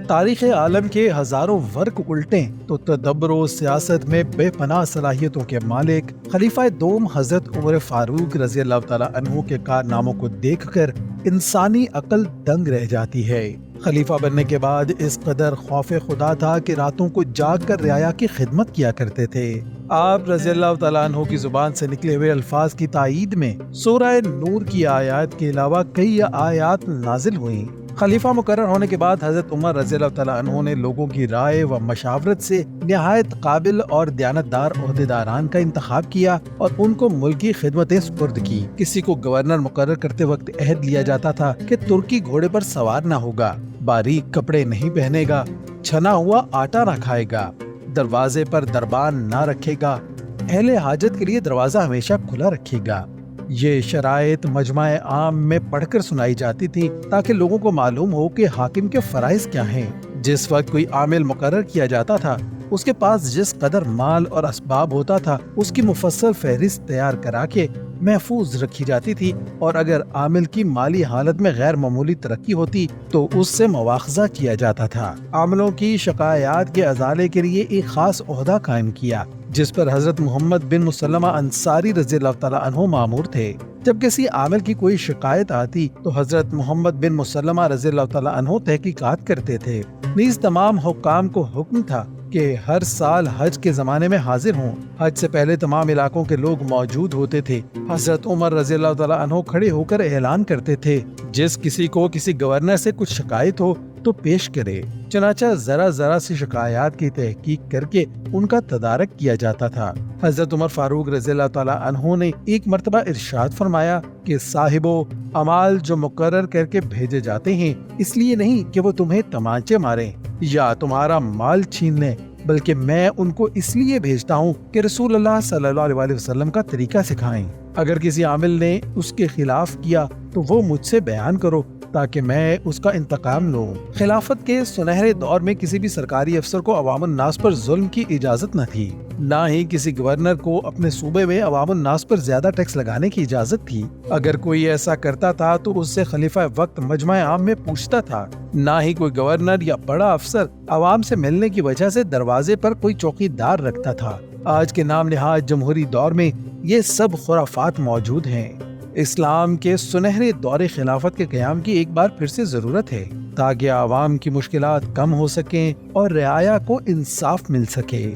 تاریخ عالم کے ہزاروں ورق الٹیں تو تدبر و سیاست میں بے پناہ صلاحیتوں کے مالک خلیفہ دوم حضرت عمر فاروق رضی اللہ تعالیٰ عنہ کے کارناموں کو دیکھ کر انسانی عقل دنگ رہ جاتی ہے۔ خلیفہ بننے کے بعد اس قدر خوف خدا تھا کہ راتوں کو جاگ کر رعایا کی خدمت کیا کرتے تھے۔ آپ رضی اللہ تعالیٰ عنہ کی زبان سے نکلے ہوئے الفاظ کی تائید میں سورہ نور کی آیات کے علاوہ کئی آیات نازل ہوئیں۔ خلیفہ مقرر ہونے کے بعد حضرت عمر رضی اللہ تعالیٰ عنہ نے لوگوں کی رائے و مشاورت سے نہایت قابل اور دیانتدار عہدیداران کا انتخاب کیا اور ان کو ملکی خدمتیں سپرد کی۔ کسی کو گورنر مقرر کرتے وقت عہد لیا جاتا تھا کہ ترکی گھوڑے پر سوار نہ ہوگا، باریک کپڑے نہیں پہنے گا، چھنا ہوا آٹا نہ کھائے گا، دروازے پر دربان نہ رکھے گا، اہل حاجت کے لیے دروازہ ہمیشہ کھلا رکھے گا۔ یہ شرائط مجمع عام میں پڑھ کر سنائی جاتی تھی تاکہ لوگوں کو معلوم ہو کہ حاکم کے فرائض کیا ہیں۔ جس وقت کوئی عامل مقرر کیا جاتا تھا اس کے پاس جس قدر مال اور اسباب ہوتا تھا اس کی مفصل فہرست تیار کرا کے محفوظ رکھی جاتی تھی، اور اگر عامل کی مالی حالت میں غیر معمولی ترقی ہوتی تو اس سے مواخذہ کیا جاتا تھا۔ عاملوں کی شکایات کے ازالے کے لیے ایک خاص عہدہ قائم کیا جس پر حضرت محمد بن مسلمہ انصاری رضی اللہ تعالیٰ عنہ مامور تھے۔ جب کسی عامل کی کوئی شکایت آتی تو حضرت محمد بن مسلمہ رضی اللہ تعالیٰ عنہ تحقیقات کرتے تھے۔ نیز تمام حکام کو حکم تھا کہ ہر سال حج کے زمانے میں حاضر ہوں۔ حج سے پہلے تمام علاقوں کے لوگ موجود ہوتے تھے۔ حضرت عمر رضی اللہ تعالیٰ عنہ کھڑے ہو کر اعلان کرتے تھے، جس کسی کو کسی گورنر سے کچھ شکایت ہو تو پیش کرے۔ چنانچہ ذرا ذرا سی شکایات کی تحقیق کر کے ان کا تدارک کیا جاتا تھا۔ حضرت عمر فاروق رضی اللہ تعالیٰ عنہ نے ایک مرتبہ ارشاد فرمایا کہ صاحبو اعمال جو مقرر کر کے بھیجے جاتے ہیں اس لیے نہیں کہ وہ تمہیں تمانچے ماریں یا تمہارا مال چھین لیں، بلکہ میں ان کو اس لیے بھیجتا ہوں کہ رسول اللہ صلی اللہ علیہ وسلم کا طریقہ سکھائیں۔ اگر کسی عامل نے اس کے خلاف کیا تو وہ مجھ سے بیان کرو تاکہ میں اس کا انتقام لوں۔ خلافت کے سنہرے دور میں کسی بھی سرکاری افسر کو عوام الناس پر ظلم کی اجازت نہ تھی، نہ ہی کسی گورنر کو اپنے صوبے میں عوام الناس پر زیادہ ٹیکس لگانے کی اجازت تھی۔ اگر کوئی ایسا کرتا تھا تو اس سے خلیفہ وقت مجمع عام میں پوچھتا تھا۔ نہ ہی کوئی گورنر یا بڑا افسر عوام سے ملنے کی وجہ سے دروازے پر کوئی چوکیدار رکھتا تھا۔ آج کے نام نہاد جمہوری دور میں یہ سب خرافات موجود ہیں۔ اسلام کے سنہرے دور خلافت کے قیام کی ایک بار پھر سے ضرورت ہے تاکہ عوام کی مشکلات کم ہو سکیں اور رعایا کو انصاف مل سکے۔